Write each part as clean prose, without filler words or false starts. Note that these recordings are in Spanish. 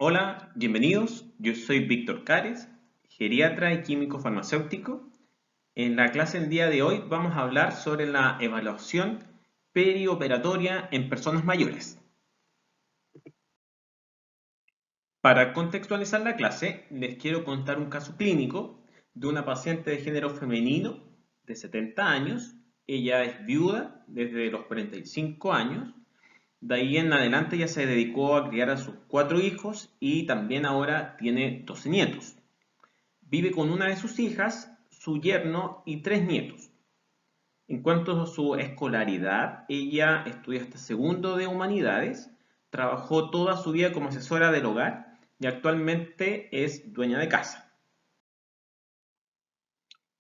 Hola, bienvenidos. Yo soy Víctor Cares, geriatra y químico farmacéutico. En la clase del día de hoy vamos a hablar sobre la evaluación perioperatoria en personas mayores. Para contextualizar la clase, les quiero contar un caso clínico de una paciente de género femenino de 70 años. Ella es viuda desde los 45 años. De ahí en adelante ya se dedicó a criar a sus 4 hijos y también ahora tiene 12 nietos. Vive con una de sus hijas, su yerno y 3 nietos. En cuanto a su escolaridad, ella estudió hasta segundo de humanidades, trabajó toda su vida como asesora del hogar y actualmente es dueña de casa.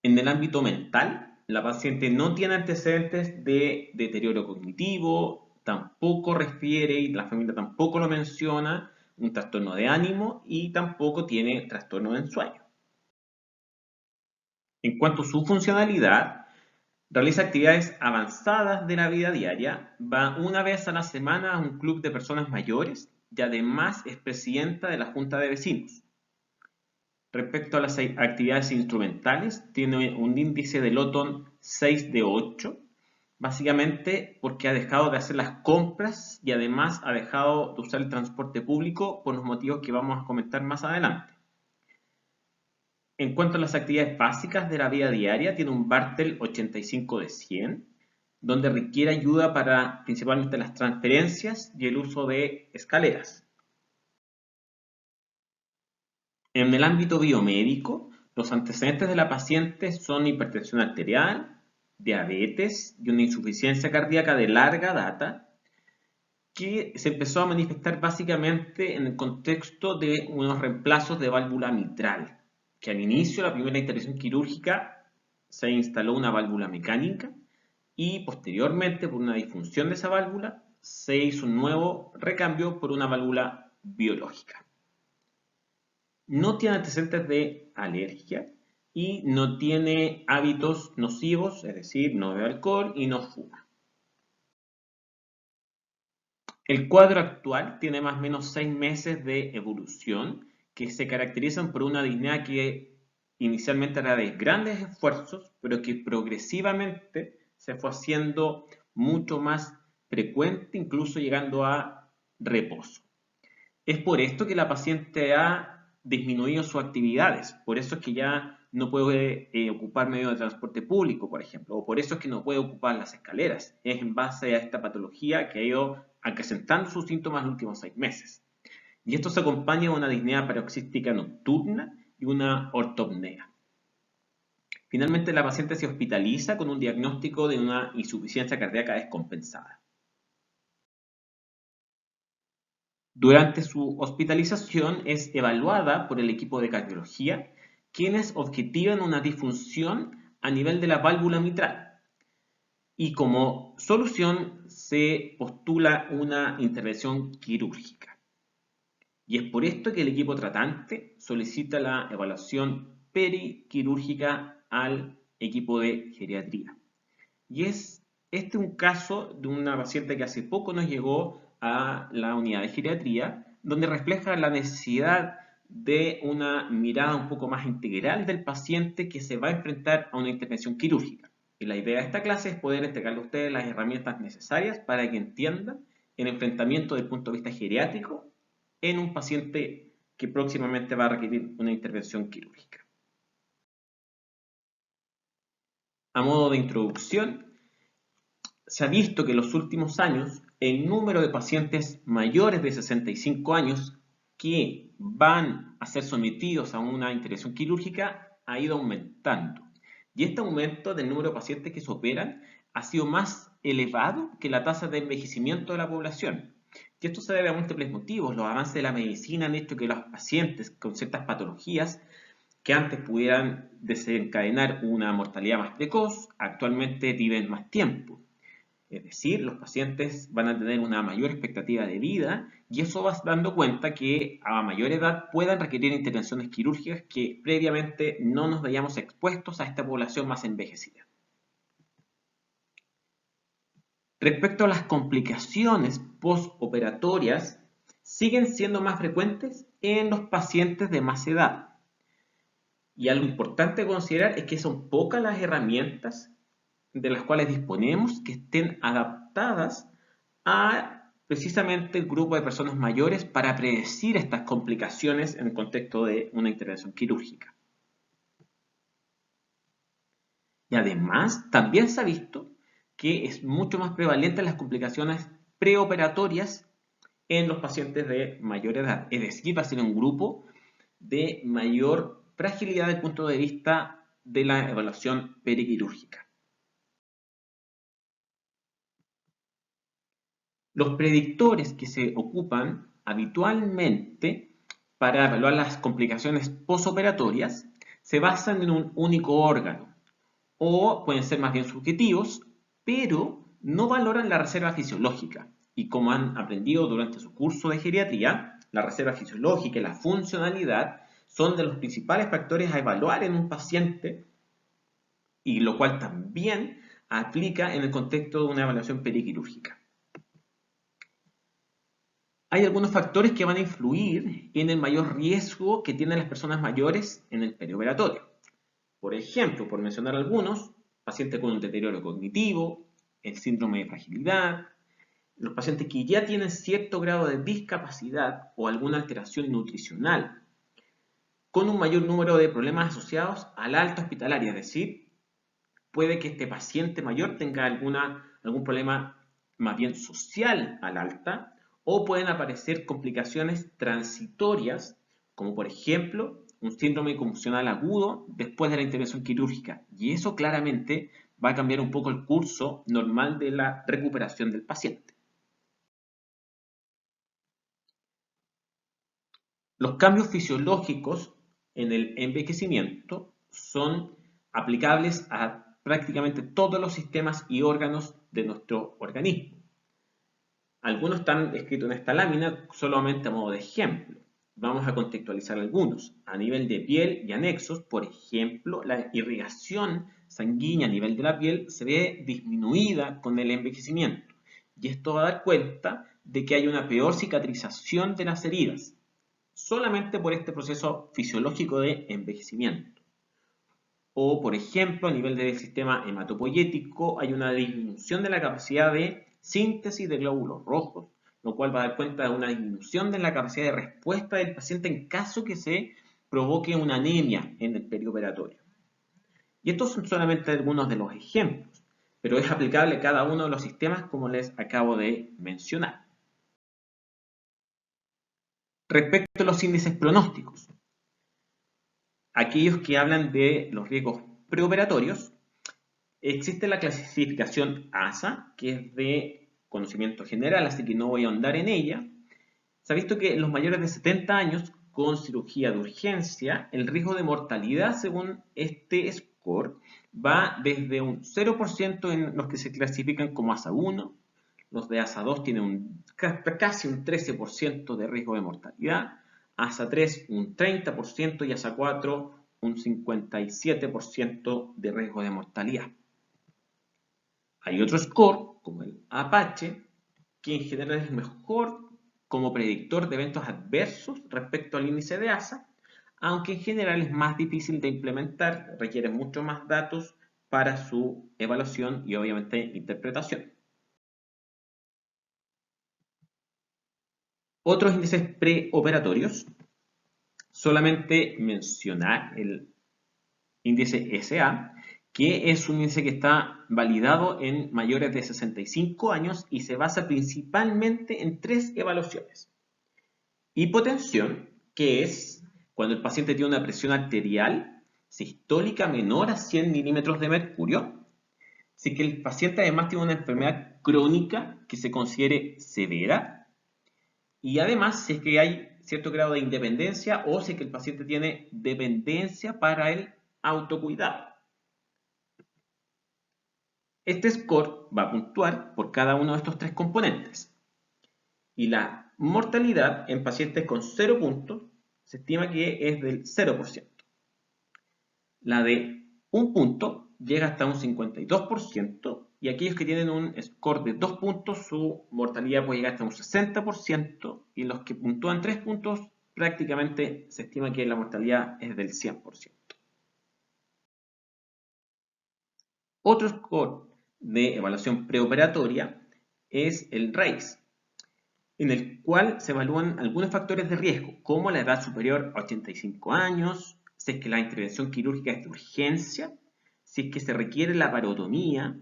En el ámbito mental, la paciente no tiene antecedentes de deterioro cognitivo, tampoco refiere y la familia tampoco lo menciona un trastorno de ánimo y tampoco tiene trastorno de ensueño. En cuanto a su funcionalidad, realiza actividades avanzadas de la vida diaria, va una vez a la semana a un club de personas mayores y además es presidenta de la Junta de Vecinos. Respecto a las actividades instrumentales, tiene un índice de Lotton 6 de 8, básicamente porque ha dejado de hacer las compras y además ha dejado de usar el transporte público por los motivos que vamos a comentar más adelante. En cuanto a las actividades básicas de la vida diaria, tiene un Bartel 85 de 100, donde requiere ayuda para principalmente las transferencias y el uso de escaleras. En el ámbito biomédico, los antecedentes de la paciente son hipertensión arterial, diabetes y una insuficiencia cardíaca de larga data que se empezó a manifestar básicamente en el contexto de unos reemplazos de válvula mitral, que al inicio de la primera intervención quirúrgica se instaló una válvula mecánica y posteriormente por una disfunción de esa válvula se hizo un nuevo recambio por una válvula biológica. No tiene antecedentes de alergia y no tiene hábitos nocivos, es decir, no bebe alcohol y no fuma. El cuadro actual tiene más o menos 6 meses de evolución que se caracterizan por una disnea que inicialmente era de grandes esfuerzos, pero que progresivamente se fue haciendo mucho más frecuente, incluso llegando a reposo. Es por esto que la paciente ha disminuido sus actividades, por eso es que ya no puede ocupar medios de transporte público, por ejemplo, o por eso es que no puede ocupar las escaleras. Es en base a esta patología que ha ido acrecentando sus síntomas en los últimos 6 meses. Y esto se acompaña de una disnea paroxística nocturna y una ortopnea. Finalmente, la paciente se hospitaliza con un diagnóstico de una insuficiencia cardíaca descompensada. Durante su hospitalización es evaluada por el equipo de cardiología, quienes objetivan una disfunción a nivel de la válvula mitral. Y como solución se postula una intervención quirúrgica. Y es por esto que el equipo tratante solicita la evaluación periquirúrgica al equipo de geriatría. Y es este un caso de una paciente que hace poco nos llegó a la unidad de geriatría, donde refleja la necesidad de una mirada un poco más integral del paciente que se va a enfrentar a una intervención quirúrgica. Y la idea de esta clase es poder entregarle a ustedes las herramientas necesarias para que entiendan el enfrentamiento desde el punto de vista geriátrico en un paciente que próximamente va a requerir una intervención quirúrgica. A modo de introducción, se ha visto que en los últimos años el número de pacientes mayores de 65 años que van a ser sometidos a una intervención quirúrgica ha ido aumentando. Y este aumento del número de pacientes que se operan ha sido más elevado que la tasa de envejecimiento de la población. Y esto se debe a múltiples motivos. Los avances de la medicina han hecho que los pacientes con ciertas patologías que antes pudieran desencadenar una mortalidad más precoz, actualmente viven más tiempo. Es decir, los pacientes van a tener una mayor expectativa de vida y eso va dando cuenta que a mayor edad puedan requerir intervenciones quirúrgicas que previamente no nos veíamos expuestos a esta población más envejecida. Respecto a las complicaciones postoperatorias, siguen siendo más frecuentes en los pacientes de más edad. Y algo importante a considerar es que son pocas las herramientas de las cuales disponemos que estén adaptadas a precisamente el grupo de personas mayores para predecir estas complicaciones en el contexto de una intervención quirúrgica. Y además, también se ha visto que es mucho más prevalente las complicaciones preoperatorias en los pacientes de mayor edad. Es decir, va a ser un grupo de mayor fragilidad desde el punto de vista de la evaluación periquirúrgica. Los predictores que se ocupan habitualmente para evaluar las complicaciones posoperatorias se basan en un único órgano o pueden ser más bien subjetivos, pero no valoran la reserva fisiológica. Y como han aprendido durante su curso de geriatría, la reserva fisiológica y la funcionalidad son de los principales factores a evaluar en un paciente, y lo cual también aplica en el contexto de una evaluación periquirúrgica. Hay algunos factores que van a influir en el mayor riesgo que tienen las personas mayores en el perioperatorio. Por ejemplo, por mencionar algunos, pacientes con un deterioro cognitivo, el síndrome de fragilidad, los pacientes que ya tienen cierto grado de discapacidad o alguna alteración nutricional, con un mayor número de problemas asociados al alta hospitalaria, es decir, puede que este paciente mayor tenga algún problema más bien social al alta, o pueden aparecer complicaciones transitorias, como por ejemplo un síndrome conmocional agudo después de la intervención quirúrgica. Y eso claramente va a cambiar un poco el curso normal de la recuperación del paciente. Los cambios fisiológicos en el envejecimiento son aplicables a prácticamente todos los sistemas y órganos de nuestro organismo. Algunos están escritos en esta lámina solamente a modo de ejemplo. Vamos a contextualizar algunos. A nivel de piel y anexos, por ejemplo, la irrigación sanguínea a nivel de la piel se ve disminuida con el envejecimiento. Y esto va a dar cuenta de que hay una peor cicatrización de las heridas, solamente por este proceso fisiológico de envejecimiento. O, por ejemplo, a nivel del sistema hematopoyético hay una disminución de la capacidad de síntesis de glóbulos rojos, lo cual va a dar cuenta de una disminución de la capacidad de respuesta del paciente en caso que se provoque una anemia en el perioperatorio. Y estos son solamente algunos de los ejemplos, pero es aplicable a cada uno de los sistemas como les acabo de mencionar. Respecto a los índices pronósticos, aquellos que hablan de los riesgos preoperatorios, existe la clasificación ASA, que es de conocimiento general, así que no voy a ahondar en ella. Se ha visto que en los mayores de 70 años con cirugía de urgencia, el riesgo de mortalidad según este score va desde un 0% en los que se clasifican como ASA 1, los de ASA 2 tienen casi un 13% de riesgo de mortalidad, ASA 3 un 30% y ASA 4 un 57% de riesgo de mortalidad. Hay otro score, como el Apache, que en general es mejor como predictor de eventos adversos respecto al índice de ASA, aunque en general es más difícil de implementar, requiere mucho más datos para su evaluación y obviamente interpretación. Otros índices preoperatorios, solamente mencionar el índice SA, que es un índice que está validado en mayores de 65 años y se basa principalmente en 3 evaluaciones. Hipotensión, que es cuando el paciente tiene una presión arterial sistólica menor a 100 milímetros de mercurio, si que el paciente además tiene una enfermedad crónica que se considere severa, y además si es que hay cierto grado de independencia o si es que el paciente tiene dependencia para el autocuidado. Este score va a puntuar por cada uno de estos 3 componentes. Y la mortalidad en pacientes con 0 puntos se estima que es del 0%. La de 1 punto llega hasta un 52% y aquellos que tienen un score de 2 puntos, su mortalidad puede llegar hasta un 60%, y los que puntúan 3 puntos, prácticamente se estima que la mortalidad es del 100%. Otro score de evaluación preoperatoria es el RACE, en el cual se evalúan algunos factores de riesgo, como la edad superior a 85 años, si es que la intervención quirúrgica es de urgencia, si es que se requiere la parotomía.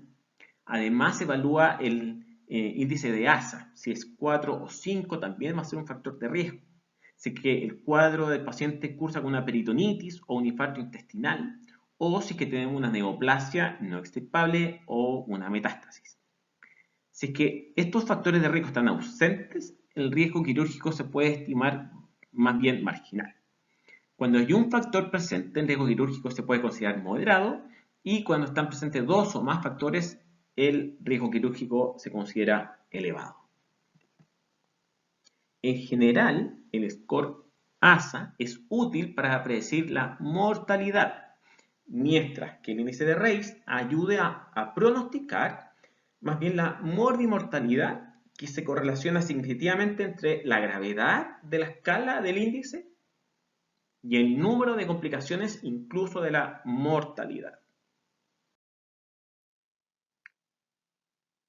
Además, se evalúa el índice de ASA, si es 4 o 5 también va a ser un factor de riesgo. Si es que el cuadro del paciente cursa con una peritonitis o un infarto intestinal, o si es que tenemos una neoplasia no extirpable o una metástasis. Si es que estos factores de riesgo están ausentes, el riesgo quirúrgico se puede estimar más bien marginal. Cuando hay un factor presente, el riesgo quirúrgico se puede considerar moderado, y cuando están presentes 2 o más factores, el riesgo quirúrgico se considera elevado. En general, el score ASA es útil para predecir la mortalidad, mientras que el índice de RACE ayude a pronosticar más bien la morbimortalidad, que se correlaciona significativamente entre la gravedad de la escala del índice y el número de complicaciones, incluso de la mortalidad.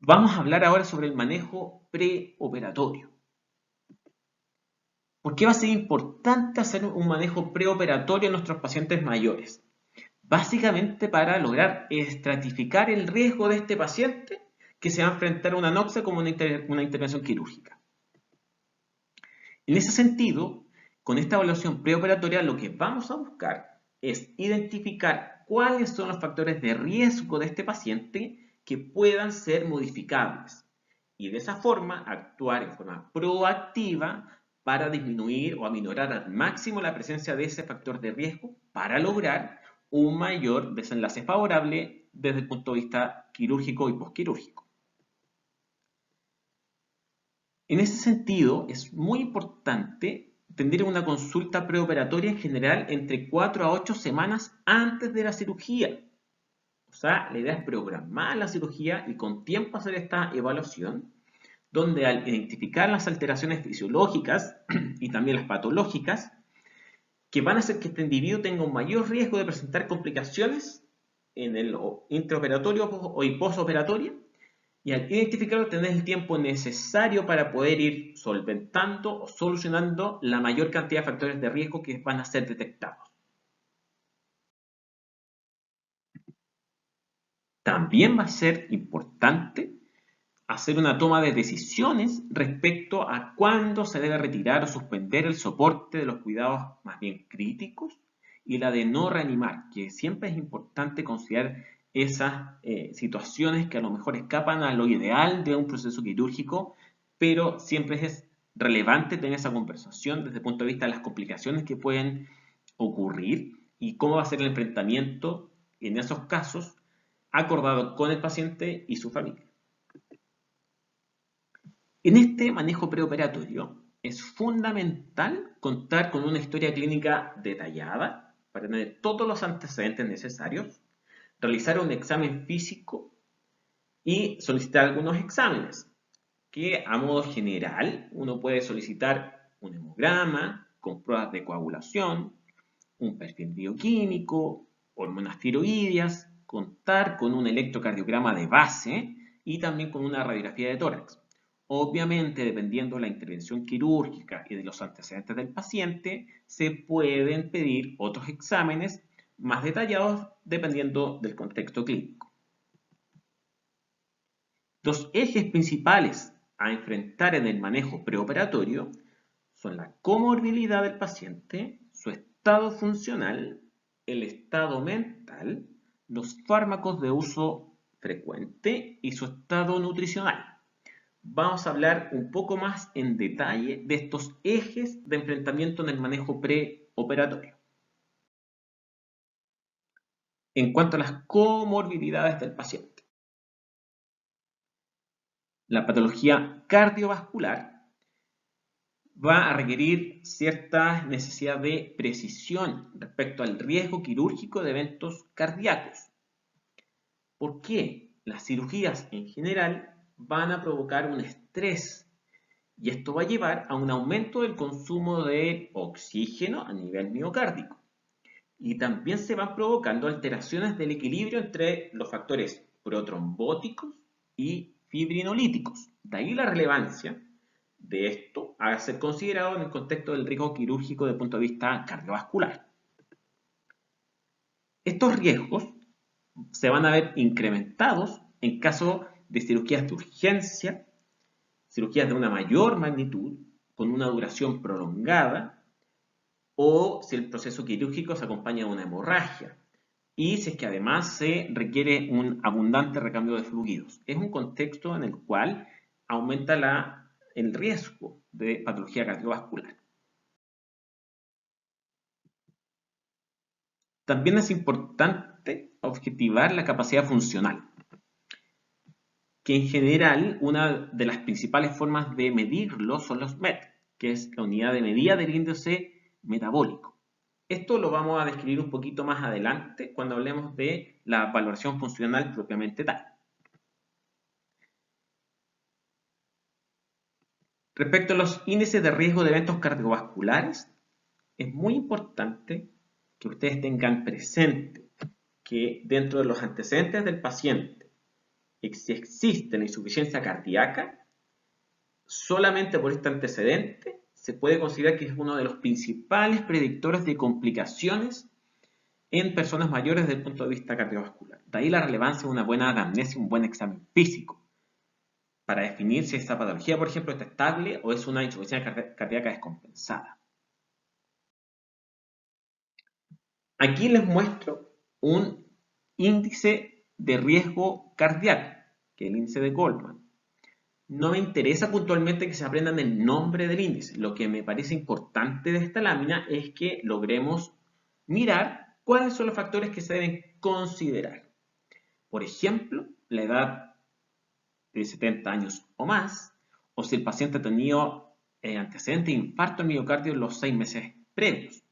Vamos a hablar ahora sobre el manejo preoperatorio. ¿Por qué va a ser importante hacer un manejo preoperatorio en nuestros pacientes mayores? Básicamente para lograr estratificar el riesgo de este paciente que se va a enfrentar a una anoxia como una intervención quirúrgica. En ese sentido, con esta evaluación preoperatoria lo que vamos a buscar es identificar cuáles son los factores de riesgo de este paciente que puedan ser modificables, y de esa forma actuar en forma proactiva para disminuir o aminorar al máximo la presencia de ese factor de riesgo para lograr un mayor desenlace favorable desde el punto de vista quirúrgico y posquirúrgico. En ese sentido, es muy importante tener una consulta preoperatoria en general entre 4 a 8 semanas antes de la cirugía. O sea, la idea es programar la cirugía y con tiempo hacer esta evaluación, donde al identificar las alteraciones fisiológicas y también las patológicas, que van a hacer que este individuo tenga un mayor riesgo de presentar complicaciones en el intraoperatorio y postoperatorio, y al identificarlo tener el tiempo necesario para poder ir solventando o solucionando la mayor cantidad de factores de riesgo que van a ser detectados. También va a ser importante hacer una toma de decisiones respecto a cuándo se debe retirar o suspender el soporte de los cuidados más bien críticos y la de no reanimar, que siempre es importante considerar esas situaciones que a lo mejor escapan a lo ideal de un proceso quirúrgico, pero siempre es relevante tener esa conversación desde el punto de vista de las complicaciones que pueden ocurrir y cómo va a ser el enfrentamiento en esos casos acordado con el paciente y su familia. En este manejo preoperatorio es fundamental contar con una historia clínica detallada para tener todos los antecedentes necesarios, realizar un examen físico y solicitar algunos exámenes, que a modo general uno puede solicitar un hemograma con pruebas de coagulación, un perfil bioquímico, hormonas tiroideas, contar con un electrocardiograma de base y también con una radiografía de tórax. Obviamente, dependiendo de la intervención quirúrgica y de los antecedentes del paciente, se pueden pedir otros exámenes más detallados dependiendo del contexto clínico. Los ejes principales a enfrentar en el manejo preoperatorio son la comorbilidad del paciente, su estado funcional, el estado mental, los fármacos de uso frecuente y su estado nutricional. Vamos a hablar un poco más en detalle de estos ejes de enfrentamiento en el manejo preoperatorio. En cuanto a las comorbilidades del paciente, la patología cardiovascular va a requerir cierta necesidad de precisión respecto al riesgo quirúrgico de eventos cardíacos. ¿Por qué? las cirugías en general van a provocar un estrés y esto va a llevar a un aumento del consumo de oxígeno a nivel miocárdico. Y también se van provocando alteraciones del equilibrio entre los factores protrombóticos y fibrinolíticos. De ahí la relevancia de esto a ser considerado en el contexto del riesgo quirúrgico desde el punto de vista cardiovascular. Estos riesgos se van a ver incrementados en caso de cirugías de urgencia, cirugías de una mayor magnitud, con una duración prolongada, o si el proceso quirúrgico se acompaña de una hemorragia, y si es que además se requiere un abundante recambio de fluidos. Es un contexto en el cual aumenta el riesgo de patología cardiovascular. También es importante objetivar la capacidad funcional, que en general una de las principales formas de medirlo son los MET, que es la unidad de medida del índice metabólico. Esto lo vamos a describir un poquito más adelante cuando hablemos de la valoración funcional propiamente tal. Respecto a los índices de riesgo de eventos cardiovasculares, es muy importante que ustedes tengan presente que dentro de los antecedentes del paciente, si existe la insuficiencia cardíaca, solamente por este antecedente se puede considerar que es uno de los principales predictores de complicaciones en personas mayores desde el punto de vista cardiovascular. De ahí la relevancia de una buena anamnesis, un buen examen físico, para definir si esta patología, por ejemplo, está estable o es una insuficiencia cardíaca descompensada. Aquí les muestro un índice de riesgo cardíaco, que es el índice de Goldman. No me interesa puntualmente que se aprendan el nombre del índice. Lo que me parece importante de esta lámina es que logremos mirar cuáles son los factores que se deben considerar. Por ejemplo, la edad de 70 años o más, o si el paciente ha tenido antecedentes de infarto al miocardio en los 6 meses previos.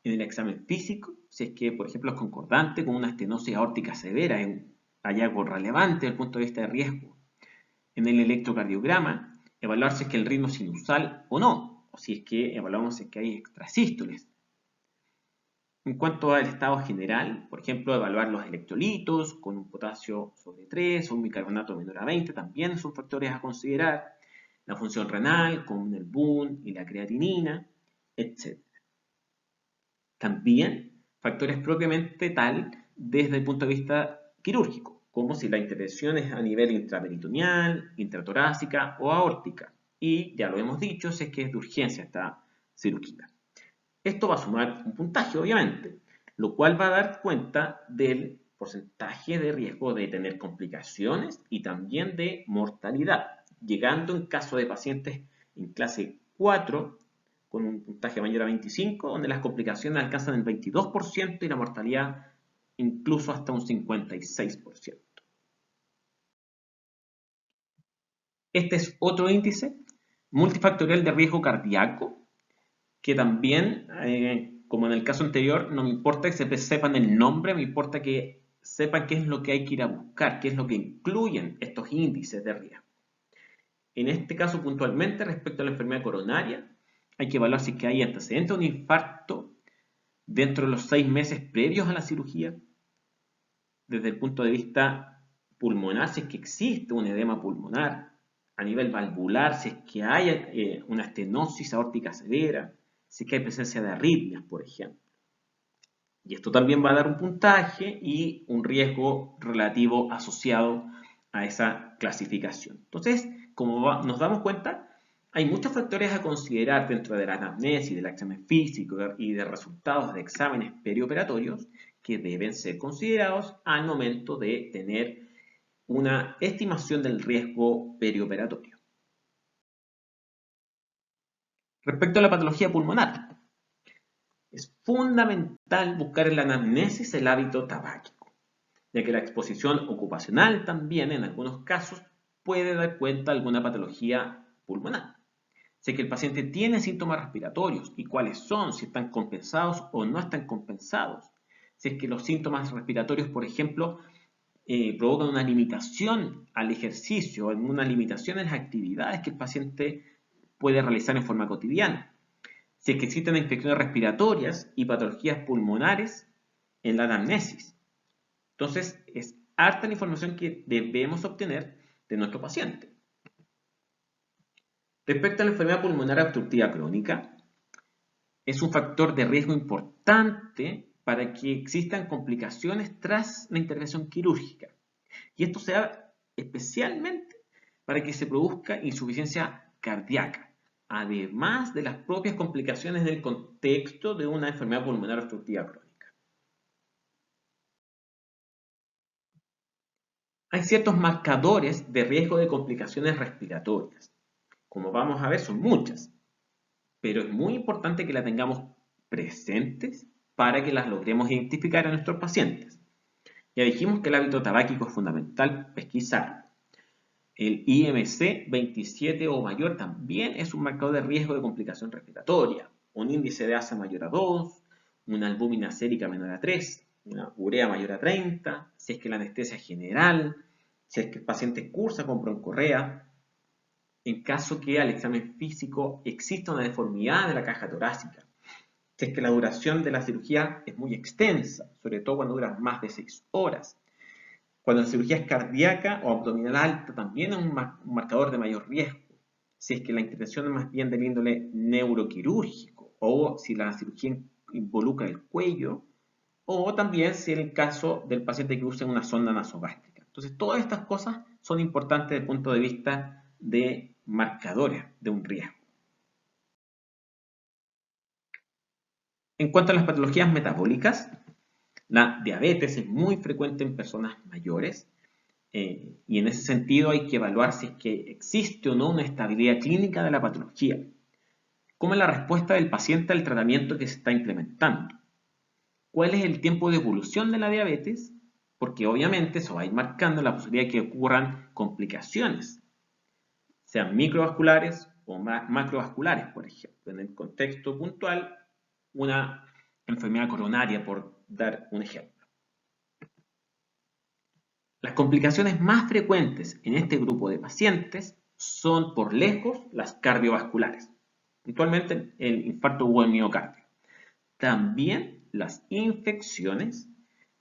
En el examen físico, si es que, por ejemplo, es concordante con una estenosis aórtica severa, es un hallazgo relevante desde el punto de vista de riesgo. En el electrocardiograma, evaluar si es que el ritmo es sinusal o no, o si es que evaluamos si es que hay extrasístoles. En cuanto al estado general, por ejemplo, evaluar los electrolitos con un potasio sobre 3 o un bicarbonato menor a 20 también son factores a considerar. La función renal con el BUN y la creatinina, etc. También factores propiamente tal desde el punto de vista quirúrgico, como si la intervención es a nivel intraperitoneal, intratorácica o aórtica. Y ya lo hemos dicho, si es que es de urgencia esta cirugía. Esto va a sumar un puntaje, obviamente, lo cual va a dar cuenta del porcentaje de riesgo de tener complicaciones y también de mortalidad, llegando en caso de pacientes en clase 4 con un puntaje mayor a 25, donde las complicaciones alcanzan el 22% y la mortalidad incluso hasta un 56%. Este es otro índice multifactorial de riesgo cardíaco, que también, como en el caso anterior, no me importa que sepan el nombre, me importa que sepan qué es lo que hay que ir a buscar, qué es lo que incluyen estos índices de riesgo. En este caso, puntualmente, respecto a la enfermedad coronaria, hay que evaluar si es que hay antecedentes de un infarto dentro de los 6 meses previos a la cirugía. Desde el punto de vista pulmonar, si es que existe un edema pulmonar. A nivel valvular, si es que hay una estenosis aórtica severa. Si es que hay presencia de arritmias, por ejemplo. Y esto también va a dar un puntaje y un riesgo relativo asociado a esa clasificación. Entonces, como nos damos cuenta, hay muchos factores a considerar dentro de la anamnesis, del examen físico y de resultados de exámenes perioperatorios que deben ser considerados al momento de tener una estimación del riesgo perioperatorio. Respecto a la patología pulmonar, es fundamental buscar en la anamnesis el hábito tabáquico, ya que la exposición ocupacional también en algunos casos puede dar cuenta de alguna patología pulmonar. Si es que el paciente tiene síntomas respiratorios y cuáles son, si están compensados o no están compensados. Si es que los síntomas respiratorios, por ejemplo, provocan una limitación al ejercicio, una limitación en las actividades que el paciente puede realizar en forma cotidiana. Si es que existen infecciones respiratorias y patologías pulmonares en la anamnesis. Entonces, es harta la información que debemos obtener de nuestro paciente. Respecto a la enfermedad pulmonar obstructiva crónica, es un factor de riesgo importante para que existan complicaciones tras la intervención quirúrgica. Y esto se da especialmente para que se produzca insuficiencia cardíaca, además de las propias complicaciones del contexto de una enfermedad pulmonar obstructiva crónica. Hay ciertos marcadores de riesgo de complicaciones respiratorias. Como vamos a ver, son muchas, pero es muy importante que las tengamos presentes para que las logremos identificar en nuestros pacientes. Ya dijimos que el hábito tabáquico es fundamental pesquisar. El IMC 27 o mayor también es un marcador de riesgo de complicación respiratoria. Un índice de ASA mayor a 2, una albúmina sérica menor a 3, una urea mayor a 30, si es que la anestesia es general, si es que el paciente cursa con broncorrea, en caso que al examen físico exista una deformidad de la caja torácica, si es que la duración de la cirugía es muy extensa, sobre todo cuando dura más de 6 horas. Cuando la cirugía es cardíaca o abdominal alta, también es un marcador de mayor riesgo. Si es que la intervención es más bien del índole neuroquirúrgico o si la cirugía involucra el cuello o también si es el caso del paciente que usa una sonda nasogástrica. Entonces, todas estas cosas son importantes desde el punto de vista de marcadores de un riesgo. En cuanto a las patologías metabólicas, la diabetes es muy frecuente en personas mayores y en ese sentido hay que evaluar si es que existe o no una estabilidad clínica de la patología. ¿Cómo es la respuesta del paciente al tratamiento que se está implementando? ¿Cuál es el tiempo de evolución de la diabetes? Porque obviamente eso va a ir marcando la posibilidad de que ocurran complicaciones, sean microvasculares o macrovasculares, por ejemplo. En el contexto puntual, una enfermedad coronaria, por dar un ejemplo. Las complicaciones más frecuentes en este grupo de pacientes son por lejos las cardiovasculares, puntualmente el infarto o el miocardio. También las infecciones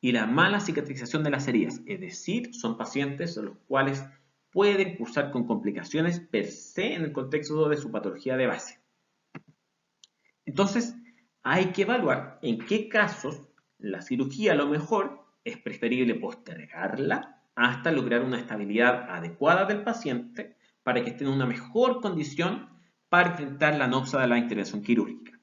y la mala cicatrización de las heridas, es decir, son pacientes de los cuales pueden cursar con complicaciones per se en el contexto de su patología de base. Entonces, hay que evaluar en qué casos la cirugía a lo mejor es preferible postergarla hasta lograr una estabilidad adecuada del paciente para que esté en una mejor condición para enfrentar la noxa de la intervención quirúrgica.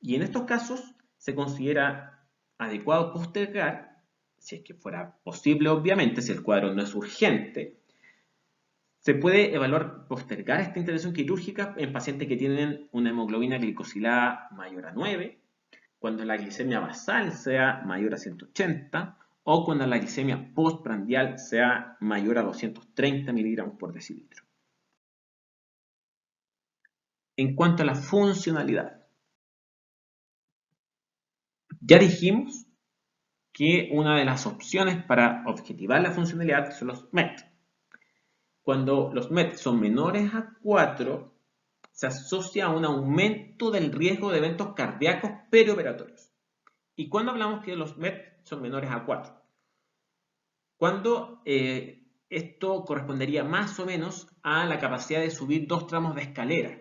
Y en estos casos se considera adecuado postergar, si es que fuera posible obviamente, si el cuadro no es urgente, se puede evaluar postergar esta intervención quirúrgica en pacientes que tienen una hemoglobina glicosilada mayor a 9, cuando la glicemia basal sea mayor a 180 o cuando la glicemia postprandial sea mayor a 230 miligramos por decilitro. En cuanto a la funcionalidad, ya dijimos que una de las opciones para objetivar la funcionalidad son los MET. Cuando los MET son menores a 4, se asocia a un aumento del riesgo de eventos cardíacos perioperatorios. ¿Y cuándo hablamos que los MET son menores a 4? Cuando esto correspondería más o menos a la capacidad de subir 2 tramos de escalera,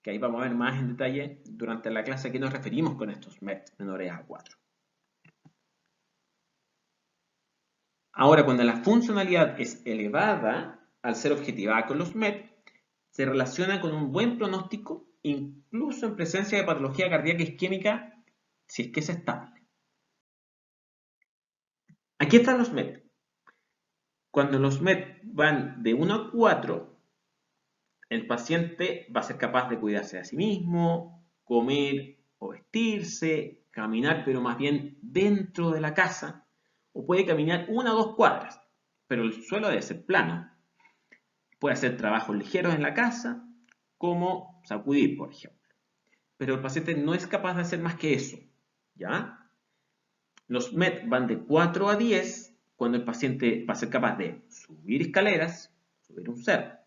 que ahí vamos a ver más en detalle durante la clase a qué nos referimos con estos MET menores a 4. Ahora, cuando la funcionalidad es elevada, al ser objetivada con los MET, se relaciona con un buen pronóstico, incluso en presencia de patología cardíaca isquémica, si es que es estable. Aquí están los MET. Cuando los MET van de 1 a 4, el paciente va a ser capaz de cuidarse de sí mismo, comer o vestirse, caminar, pero más bien dentro de la casa, o puede caminar 1 o 2 cuadras, pero el suelo debe ser plano. Puede hacer trabajos ligeros en la casa, como sacudir, por ejemplo. Pero el paciente no es capaz de hacer más que eso, ¿ya? Los MET van de 4 a 10 cuando el paciente va a ser capaz de subir escaleras, subir un cerro.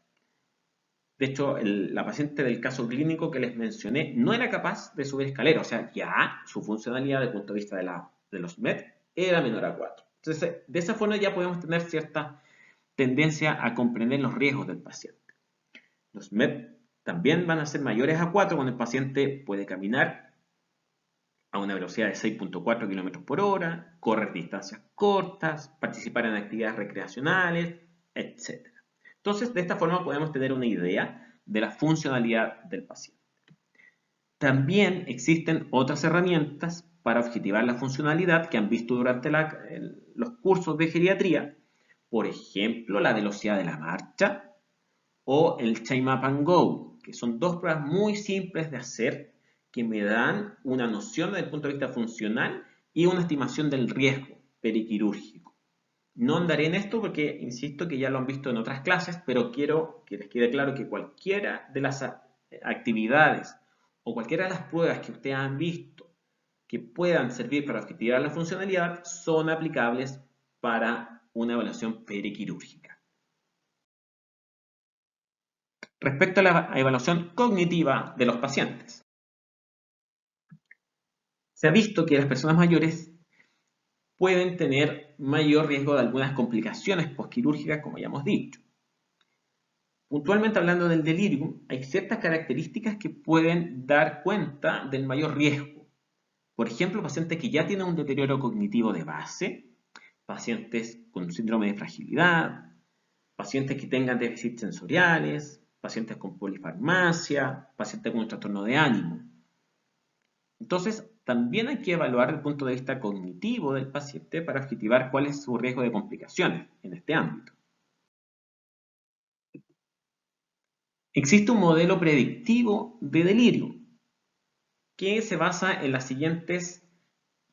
De hecho, la paciente del caso clínico que les mencioné no era capaz de subir escaleras, o sea, ya su funcionalidad desde el punto de vista de los MED era menor a 4. Entonces, de esa forma ya podemos tener cierta tendencia a comprender los riesgos del paciente. Los MED también van a ser mayores a 4 cuando el paciente puede caminar a una velocidad de 6.4 km por hora, correr distancias cortas, participar en actividades recreacionales, etc. Entonces, de esta forma podemos tener una idea de la funcionalidad del paciente. También existen otras herramientas para objetivar la funcionalidad que han visto durante los cursos de geriatría, por ejemplo, la velocidad de la marcha o el Time Up and Go, que son dos pruebas muy simples de hacer que me dan una noción desde el punto de vista funcional y una estimación del riesgo periquirúrgico. No andaré en esto porque insisto que ya lo han visto en otras clases, pero quiero que les quede claro que cualquiera de las actividades o cualquiera de las pruebas que ustedes han visto que puedan servir para objetivar la funcionalidad son aplicables para una evaluación periquirúrgica. Respecto a la evaluación cognitiva de los pacientes, se ha visto que las personas mayores pueden tener mayor riesgo de algunas complicaciones postquirúrgicas, como ya hemos dicho. Puntualmente hablando del delirium, hay ciertas características que pueden dar cuenta del mayor riesgo. Por ejemplo, pacientes que ya tienen un deterioro cognitivo de base, pacientes con síndrome de fragilidad, pacientes que tengan déficits sensoriales, pacientes con polifarmacia, pacientes con un trastorno de ánimo. Entonces, también hay que evaluar el punto de vista cognitivo del paciente para objetivar cuál es su riesgo de complicaciones en este ámbito. Existe un modelo predictivo de delirio que se basa en los siguientes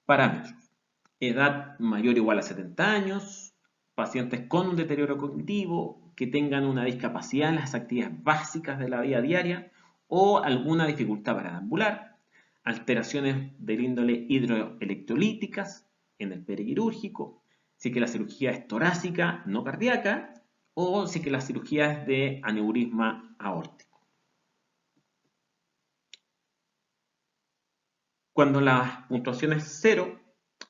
parámetros. Edad mayor o igual a 70 años, pacientes con un deterioro cognitivo, que tengan una discapacidad en las actividades básicas de la vida diaria o alguna dificultad para deambular, alteraciones del índole hidroelectrolíticas en el periquirúrgico, si que la cirugía es torácica, no cardíaca, o si que la cirugía es de aneurisma aórtico. Cuando la puntuación es 0,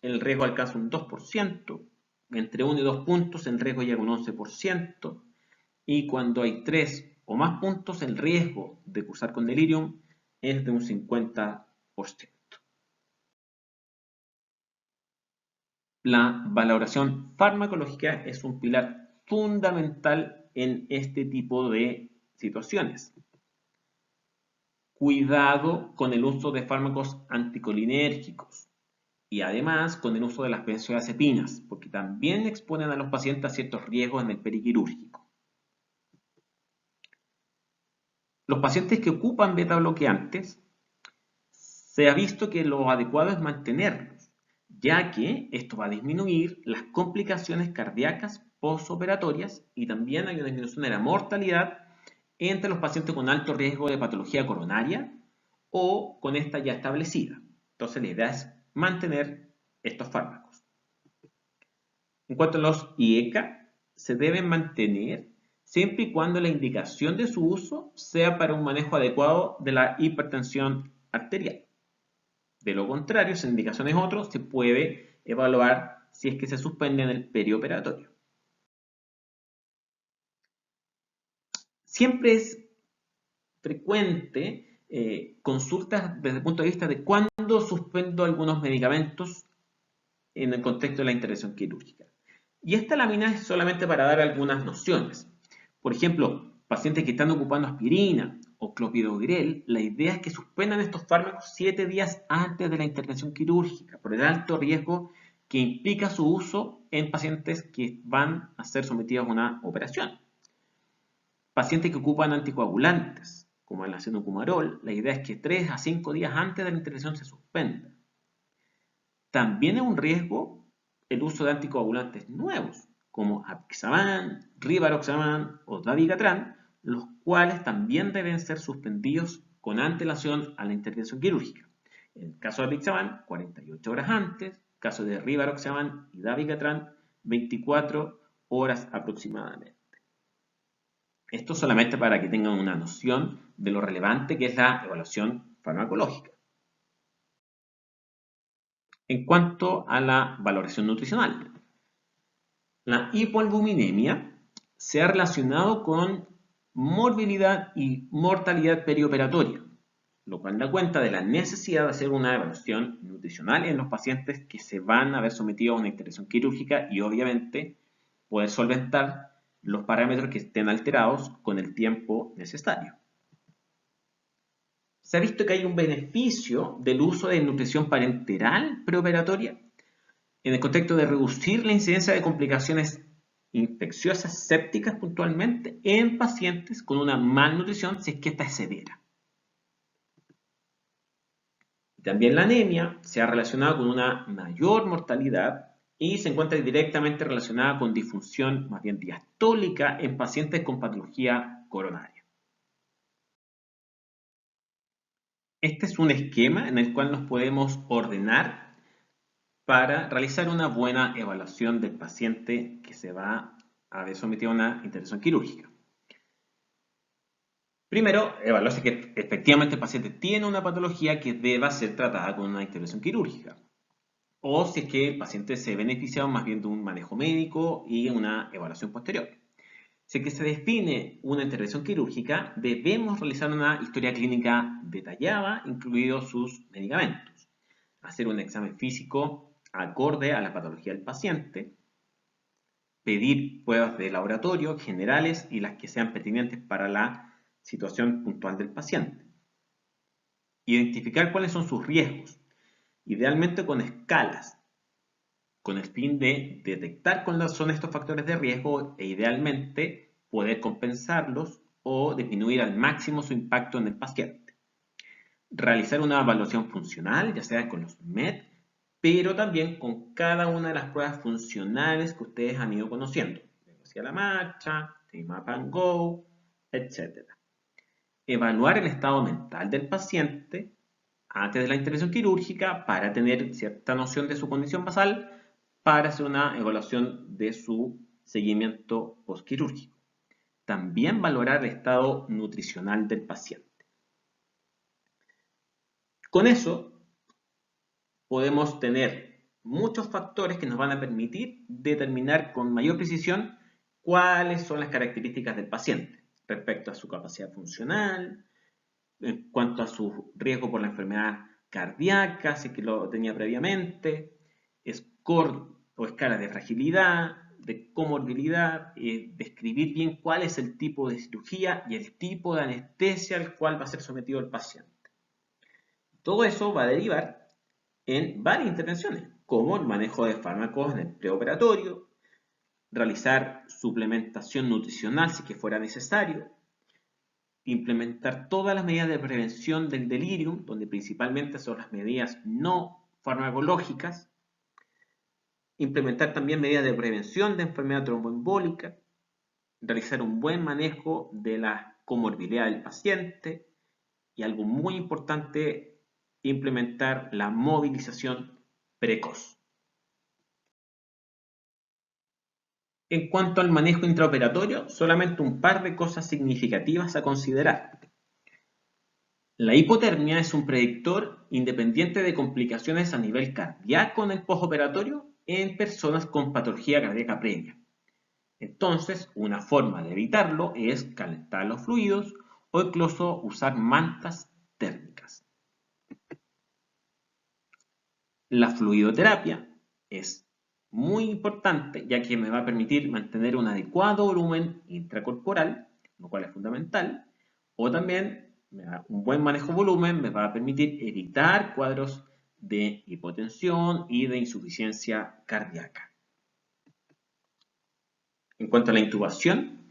el riesgo alcanza un 2%, entre 1 y 2 puntos el riesgo llega a un 11%, y cuando hay 3 o más puntos el riesgo de cursar con delirium es de un 50%. La valoración farmacológica es un pilar fundamental en este tipo de situaciones. Cuidado con el uso de fármacos anticolinérgicos y además con el uso de las benzodiazepinas, porque también exponen a los pacientes a ciertos riesgos en el periquirúrgico. Los pacientes que ocupan beta bloqueantes, se ha visto que lo adecuado es mantenerlos, ya que esto va a disminuir las complicaciones cardíacas postoperatorias y también hay una disminución de la mortalidad entre los pacientes con alto riesgo de patología coronaria o con esta ya establecida. Entonces la idea es mantener estos fármacos. En cuanto a los IECA, se deben mantener siempre y cuando la indicación de su uso sea para un manejo adecuado de la hipertensión arterial. De lo contrario, si la indicación es otra, se puede evaluar si es que se suspende en el perioperatorio. Siempre es frecuente consultas desde el punto de vista de cuándo suspendo algunos medicamentos en el contexto de la intervención quirúrgica. Y esta lámina es solamente para dar algunas nociones. Por ejemplo, pacientes que están ocupando aspirina o clopidogrel, la idea es que suspendan estos fármacos 7 días antes de la intervención quirúrgica por el alto riesgo que implica su uso en pacientes que van a ser sometidos a una operación. Pacientes que ocupan anticoagulantes, como el acetocumarol, la idea es que 3 a 5 días antes de la intervención se suspenda. También es un riesgo el uso de anticoagulantes nuevos, como apixaban, rivaroxaban o dabigatran, los cuales también deben ser suspendidos con antelación a la intervención quirúrgica. En el caso de apixaban, 48 horas antes, en el caso de rivaroxaban y dabigatran, 24 horas aproximadamente. Esto solamente para que tengan una noción de lo relevante que es la evaluación farmacológica. En cuanto a la valoración nutricional, la hipoalbuminemia se ha relacionado con morbilidad y mortalidad perioperatoria, lo cual da cuenta de la necesidad de hacer una evaluación nutricional en los pacientes que se van a ver sometidos a una intervención quirúrgica y obviamente poder solventar los parámetros que estén alterados con el tiempo necesario. Se ha visto que hay un beneficio del uso de nutrición parenteral preoperatoria en el contexto de reducir la incidencia de complicaciones infecciosas sépticas puntualmente en pacientes con una malnutrición si es que esta es severa. También la anemia se ha relacionado con una mayor mortalidad y se encuentra directamente relacionada con disfunción más bien diastólica en pacientes con patología coronaria. Este es un esquema en el cual nos podemos ordenar para realizar una buena evaluación del paciente que se va a ver sometido a una intervención quirúrgica. Primero, evaluarse que efectivamente el paciente tiene una patología que deba ser tratada con una intervención quirúrgica. O si es que el paciente se beneficia más bien de un manejo médico y una evaluación posterior. Si es que se define una intervención quirúrgica, debemos realizar una historia clínica detallada, incluidos sus medicamentos. Hacer un examen físico acorde a la patología del paciente. Pedir pruebas de laboratorio generales y las que sean pertinentes para la situación puntual del paciente. Identificar cuáles son sus riesgos, idealmente con escalas, con el fin de detectar cuáles son estos factores de riesgo e idealmente poder compensarlos o disminuir al máximo su impacto en el paciente. Realizar una evaluación funcional, ya sea con los MED, pero también con cada una de las pruebas funcionales que ustedes han ido conociendo. Velocidad a la marcha, Map and Go, etc. Evaluar el estado mental del paciente antes de la intervención quirúrgica para tener cierta noción de su condición basal para hacer una evaluación de su seguimiento postquirúrgico. También valorar el estado nutricional del paciente. Con eso podemos tener muchos factores que nos van a permitir determinar con mayor precisión cuáles son las características del paciente respecto a su capacidad funcional, en cuanto a su riesgo por la enfermedad cardíaca, si es que lo tenía previamente, score o escala de fragilidad, de comorbilidad, describir bien cuál es el tipo de cirugía y el tipo de anestesia al cual va a ser sometido el paciente. Todo eso va a derivar en varias intervenciones, como el manejo de fármacos en el preoperatorio, realizar suplementación nutricional si que fuera necesario, implementar todas las medidas de prevención del delirium, donde principalmente son las medidas no farmacológicas, implementar también medidas de prevención de enfermedad tromboembólica, realizar un buen manejo de la comorbilidad del paciente y algo muy importante, implementar la movilización precoz. En cuanto al manejo intraoperatorio, solamente un par de cosas significativas a considerar. La hipotermia es un predictor independiente de complicaciones a nivel cardíaco en el postoperatorio en personas con patología cardíaca previa. Entonces, una forma de evitarlo es calentar los fluidos o incluso usar mantas térmicas. La fluidoterapia es muy importante ya que me va a permitir mantener un adecuado volumen intracorporal, lo cual es fundamental, o también un buen manejo de volumen me va a permitir evitar cuadros de hipotensión y de insuficiencia cardíaca. En cuanto a la intubación,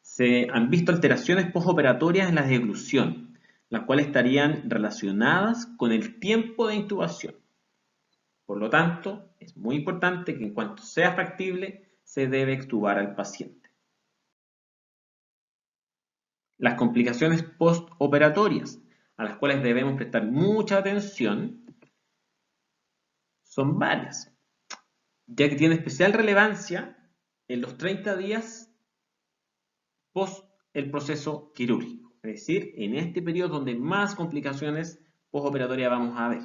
se han visto alteraciones postoperatorias en la deglución, las cuales estarían relacionadas con el tiempo de intubación. Por lo tanto, es muy importante que en cuanto sea factible, se debe extubar al paciente. Las complicaciones postoperatorias, a las cuales debemos prestar mucha atención, son varias. ya que tiene especial relevancia en los 30 días post el proceso quirúrgico, es decir, en este periodo donde más complicaciones postoperatorias vamos a ver.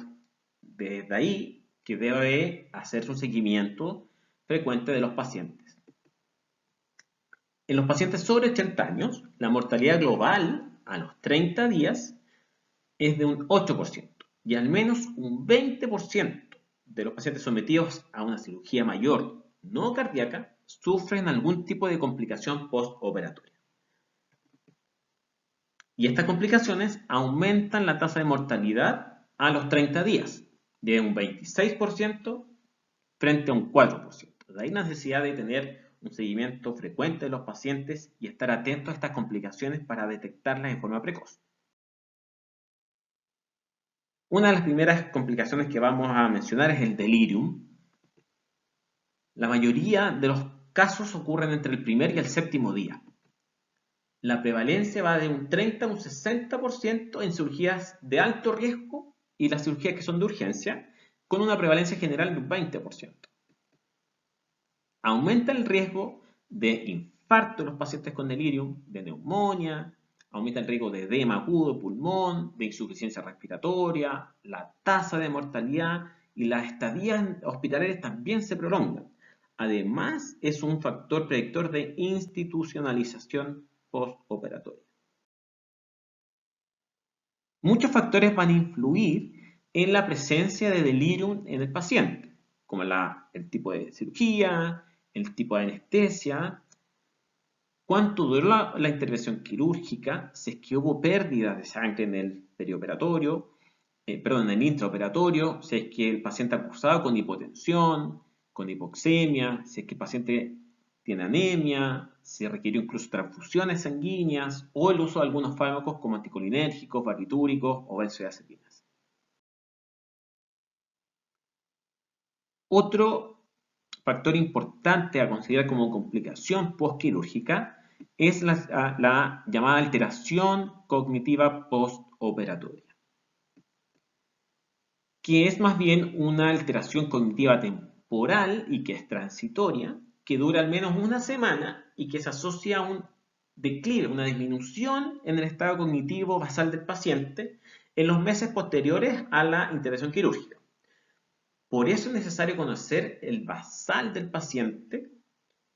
Desde ahí que debe hacerse un seguimiento frecuente de los pacientes. En los pacientes sobre 80 años, la mortalidad global a los 30 días es de un 8% y al menos un 20% de los pacientes sometidos a una cirugía mayor no cardíaca sufren algún tipo de complicación postoperatoria. Y estas complicaciones aumentan la tasa de mortalidad a los 30 días, de un 26% frente a un 4%. De ahí la necesidad de tener un seguimiento frecuente de los pacientes y estar atentos a estas complicaciones para detectarlas en forma precoz. Una de las primeras complicaciones que vamos a mencionar es el delirium. La mayoría de los casos ocurren entre el primer y el séptimo día. La prevalencia va de un 30 a un 60% en cirugías de alto riesgo y las cirugías que son de urgencia, con una prevalencia general de un 20%. Aumenta el riesgo de infarto en los pacientes con delirium, de neumonía, aumenta el riesgo de edema agudo de pulmón, de insuficiencia respiratoria, la tasa de mortalidad y las estadías hospitalarias también se prolongan. Además, es un factor predictor de institucionalización postoperatoria. Muchos factores van a influir en la presencia de delirium en el paciente, como el tipo de cirugía, el tipo de anestesia, cuánto duró la intervención quirúrgica, si es que hubo pérdida de sangre en el perioperatorio, en el intraoperatorio, si es que el paciente ha cursado con hipotensión, con hipoxemia, si es que el paciente tiene anemia, si requirió incluso transfusiones sanguíneas o el uso de algunos fármacos como anticolinérgicos, barbitúricos o benzodiazepinas. Otro factor importante a considerar como complicación postquirúrgica es la llamada alteración cognitiva postoperatoria, que es más bien una alteración cognitiva temporal y que es transitoria, que dura al menos una semana y que se asocia a un declive, una disminución en el estado cognitivo basal del paciente en los meses posteriores a la intervención quirúrgica. Por eso es necesario conocer el basal del paciente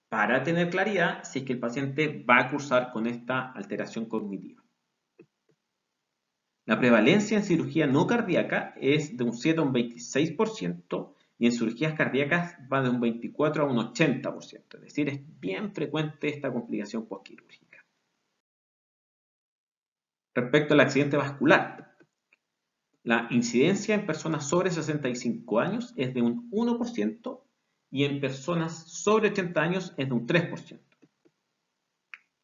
para tener claridad si es que el paciente va a cursar con esta alteración cognitiva. La prevalencia en cirugía no cardíaca es de un 7 a un 26% y en cirugías cardíacas va de un 24 a un 80%, es decir, es bien frecuente esta complicación postquirúrgica. Respecto al accidente vascular, la incidencia en personas sobre 65 años es de un 1% y en personas sobre 80 años es de un 3%.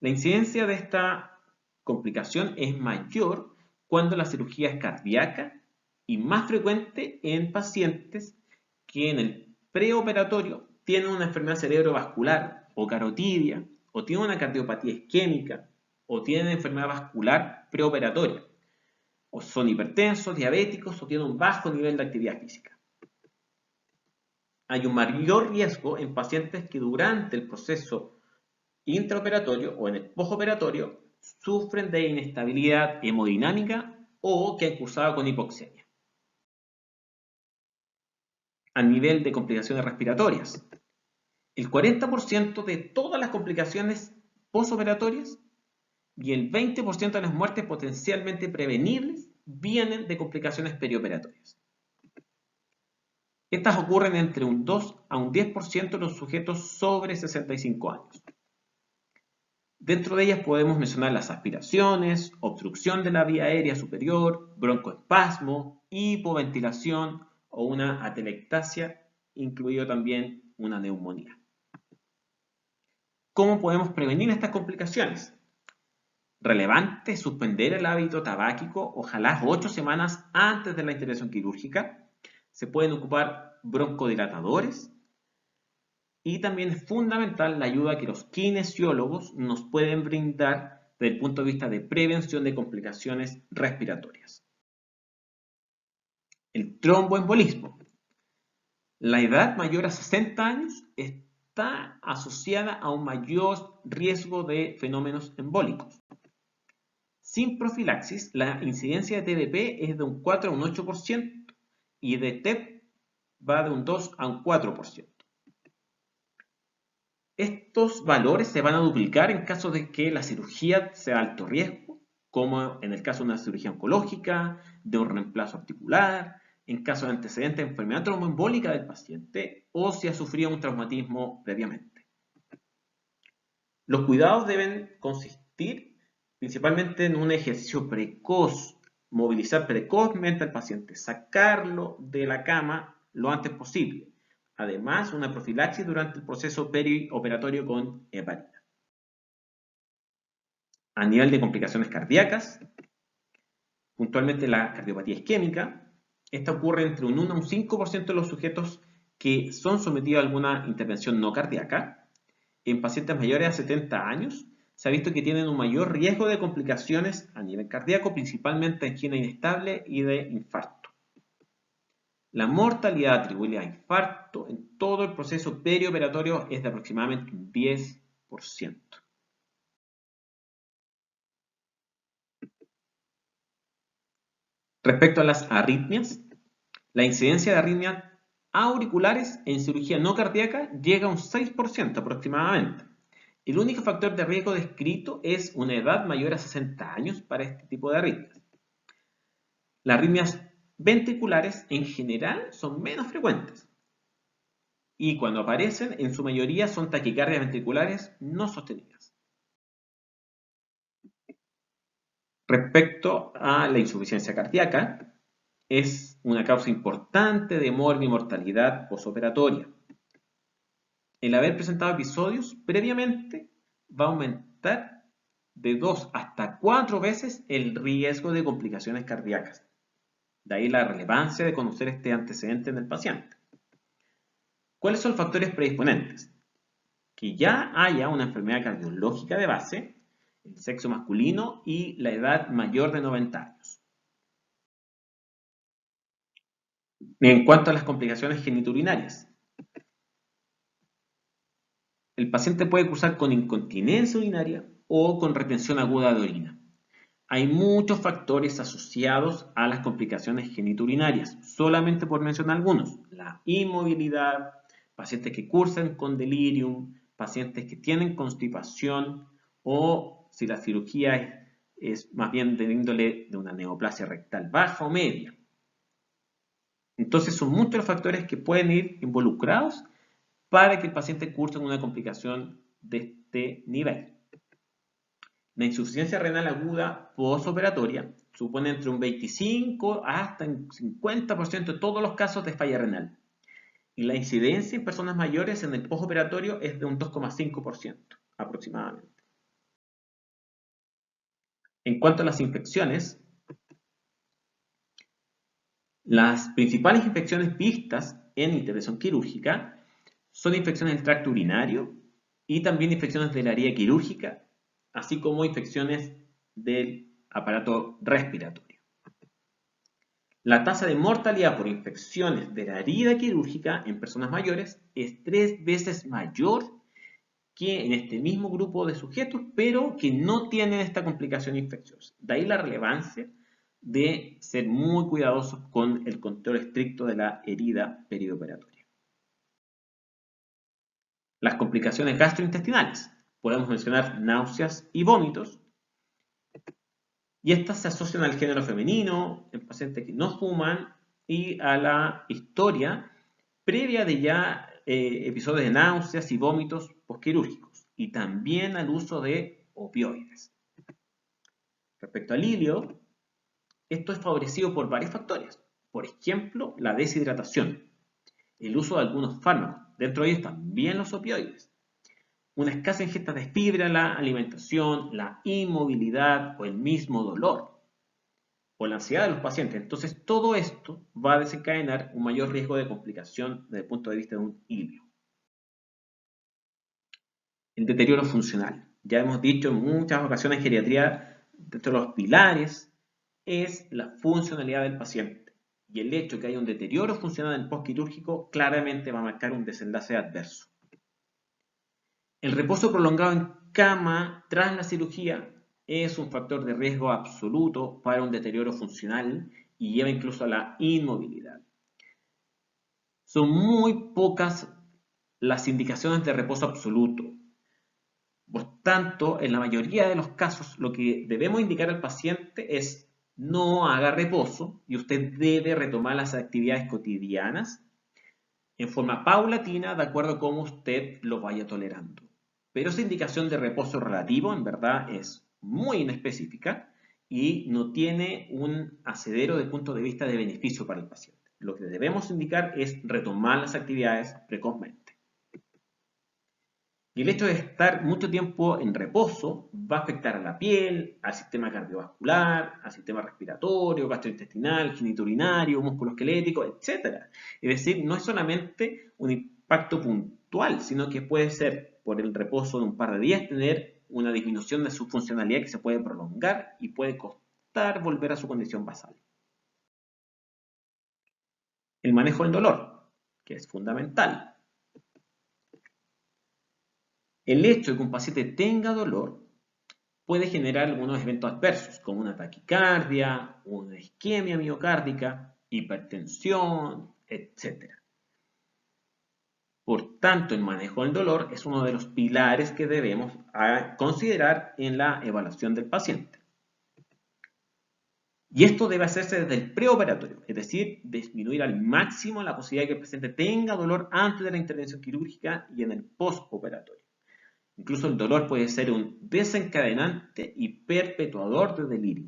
La incidencia de esta complicación es mayor cuando la cirugía es cardíaca y más frecuente en pacientes que en el preoperatorio tienen una enfermedad cerebrovascular o carotidia, o tienen una cardiopatía isquémica, o tienen enfermedad vascular preoperatoria, o son hipertensos, diabéticos, o tienen un bajo nivel de actividad física. Hay un mayor riesgo en pacientes que durante el proceso intraoperatorio o en el postoperatorio sufren de inestabilidad hemodinámica o que han cursado con hipoxemia. A nivel de complicaciones respiratorias, el 40% de todas las complicaciones postoperatorias y el 20% de las muertes potencialmente prevenibles vienen de complicaciones perioperatorias. Estas ocurren entre un 2 a un 10% de los sujetos sobre 65 años. Dentro de ellas podemos mencionar las aspiraciones, obstrucción de la vía aérea superior, broncoespasmo, hipoventilación o una atelectasia, incluido también una neumonía. ¿Cómo podemos prevenir estas complicaciones? Relevante suspender el hábito tabáquico, ojalá 8 semanas antes de la intervención quirúrgica. Se pueden ocupar broncodilatadores. Y también es fundamental la ayuda que los kinesiólogos nos pueden brindar desde el punto de vista de prevención de complicaciones respiratorias. El tromboembolismo. La edad mayor a 60 años está asociada a un mayor riesgo de fenómenos embólicos. Sin profilaxis, la incidencia de TDP es de un 4 a un 8% y de TEP va de un 2 a un 4%. Estos valores se van a duplicar en caso de que la cirugía sea de alto riesgo, como en el caso de una cirugía oncológica, de un reemplazo articular, en caso de antecedente de enfermedad tromboembólica del paciente o si ha sufrido un traumatismo previamente. Los cuidados deben consistir principalmente en un ejercicio precoz, movilizar precozmente al paciente, sacarlo de la cama lo antes posible. Además, una profilaxis durante el proceso perioperatorio con heparina. A nivel de complicaciones cardíacas, puntualmente la cardiopatía isquémica, esta ocurre entre un 1 a un 5% de los sujetos que son sometidos a alguna intervención no cardíaca. En pacientes mayores a 70 años, se ha visto que tienen un mayor riesgo de complicaciones a nivel cardíaco, principalmente angina inestable y de infarto. La mortalidad atribuible a infarto en todo el proceso perioperatorio es de aproximadamente un 10%. Respecto a las arritmias, la incidencia de arritmias auriculares en cirugía no cardíaca llega a un 6% aproximadamente. El único factor de riesgo descrito es una edad mayor a 60 años para este tipo de arritmias. Las arritmias ventriculares en general son menos frecuentes y cuando aparecen en su mayoría son taquicardias ventriculares no sostenidas. Respecto a la insuficiencia cardíaca, es una causa importante de muerte y mortalidad posoperatoria. El haber presentado episodios previamente va a aumentar de 2 hasta 4 veces el riesgo de complicaciones cardíacas. De ahí la relevancia de conocer este antecedente en el paciente. ¿Cuáles son los factores predisponentes? Que ya haya una enfermedad cardiológica de base, el sexo masculino y la edad mayor de 90 años. En cuanto a las complicaciones genitourinarias, el paciente puede cursar con incontinencia urinaria o con retención aguda de orina. Hay muchos factores asociados a las complicaciones genitourinarias, solamente por mencionar algunos. La inmovilidad, pacientes que cursan con delirium, pacientes que tienen constipación o si la cirugía es más bien de índole de una neoplasia rectal baja o media. Entonces son muchos los factores que pueden ir involucrados para que el paciente curse con una complicación de este nivel. La insuficiencia renal aguda postoperatoria supone entre un 25 hasta un 50% de todos los casos de falla renal. Y la incidencia en personas mayores en el postoperatorio es de un 2,5% aproximadamente. En cuanto a las infecciones, las principales infecciones vistas en intervención quirúrgica son infecciones del tracto urinario y también infecciones de la herida quirúrgica, así como infecciones del aparato respiratorio. La tasa de mortalidad por infecciones de la herida quirúrgica en personas mayores es 3 veces mayor que en este mismo grupo de sujetos, pero que no tienen esta complicación infecciosa. De ahí la relevancia de ser muy cuidadosos con el control estricto de la herida perioperatoria. Las complicaciones gastrointestinales. Podemos mencionar náuseas y vómitos. Y estas se asocian al género femenino, en pacientes que no fuman y a la historia previa de ya episodios de náuseas y vómitos posquirúrgicos y también al uso de opioides. Respecto al ilio, esto es favorecido por varios factores. Por ejemplo, la deshidratación, el uso de algunos fármacos, dentro de ellos también los opioides, una escasa ingesta de fibra, la alimentación, la inmovilidad o el mismo dolor o la ansiedad de los pacientes. Entonces, todo esto va a desencadenar un mayor riesgo de complicación desde el punto de vista de un ilio. El deterioro funcional. Ya hemos dicho en muchas ocasiones en geriatría, dentro de los pilares es la funcionalidad del paciente. y el hecho de que haya un deterioro funcional en el postquirúrgico claramente va a marcar un desenlace adverso. El reposo prolongado en cama tras la cirugía es un factor de riesgo absoluto para un deterioro funcional y lleva incluso a la inmovilidad. Son muy pocas las indicaciones de reposo absoluto. Por tanto, en la mayoría de los casos, lo que debemos indicar al paciente es no haga reposo y usted debe retomar las actividades cotidianas en forma paulatina de acuerdo a cómo usted lo vaya tolerando. Pero esa indicación de reposo relativo en verdad es muy inespecífica y no tiene un asidero desde el punto de vista de beneficio para el paciente. Lo que debemos indicar es retomar las actividades precozmente. Y el hecho de estar mucho tiempo en reposo va a afectar a la piel, al sistema cardiovascular, al sistema respiratorio, gastrointestinal, genitourinario, músculo esquelético, etc. Es decir, no es solamente un impacto puntual, sino que puede ser por el reposo de un par de días tener una disminución de su funcionalidad que se puede prolongar y puede costar volver a su condición basal. El manejo del dolor, que es fundamental. El hecho de que un paciente tenga dolor puede generar algunos eventos adversos, como una taquicardia, una isquemia miocárdica, hipertensión, etc. Por tanto, el manejo del dolor es uno de los pilares que debemos considerar en la evaluación del paciente. Y esto debe hacerse desde el preoperatorio, es decir, disminuir al máximo la posibilidad de que el paciente tenga dolor antes de la intervención quirúrgica y en el postoperatorio. Incluso el dolor puede ser un desencadenante y perpetuador de delirio.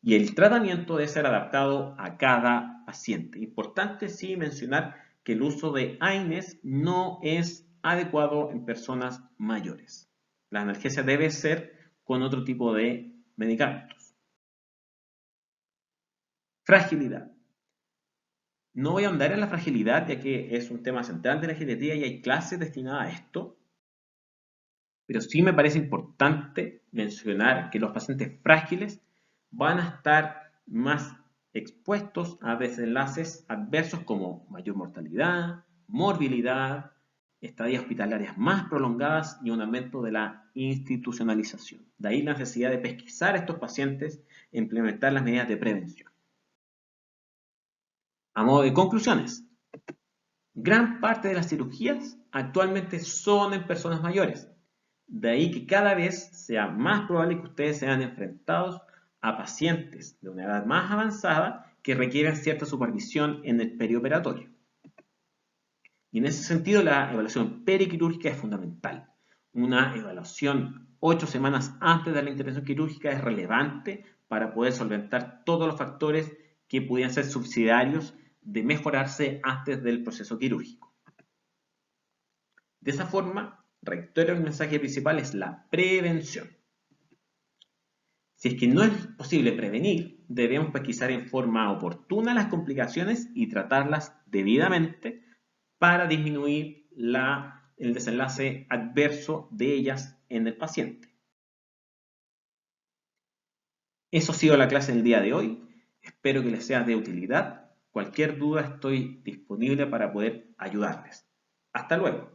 Y el tratamiento debe ser adaptado a cada paciente. Importante sí mencionar que el uso de AINES no es adecuado en personas mayores. La analgesia debe ser con otro tipo de medicamentos. Fragilidad. No voy a ahondar en la fragilidad ya que es un tema central de la geriatría y hay clases destinadas a esto. Pero sí me parece importante mencionar que los pacientes frágiles van a estar más expuestos a desenlaces adversos como mayor mortalidad, morbilidad, estadías hospitalarias más prolongadas y un aumento de la institucionalización. De ahí la necesidad de pesquisar a estos pacientes e implementar las medidas de prevención. A modo de conclusiones, gran parte de las cirugías actualmente son en personas mayores. De ahí que cada vez sea más probable que ustedes sean enfrentados a pacientes de una edad más avanzada que requieren cierta supervisión en el perioperatorio. Y en ese sentido la evaluación periquirúrgica es fundamental. Una evaluación 8 semanas antes de la intervención quirúrgica es relevante para poder solventar todos los factores que pudieran ser subsidiarios de mejorarse antes del proceso quirúrgico. De esa forma, reitero, el mensaje principal es la prevención. Si es que no es posible prevenir, debemos pesquisar en forma oportuna las complicaciones y tratarlas debidamente para disminuir el desenlace adverso de ellas en el paciente. Eso ha sido la clase del día de hoy. Espero que les sea de utilidad. Cualquier duda estoy disponible para poder ayudarles. Hasta luego.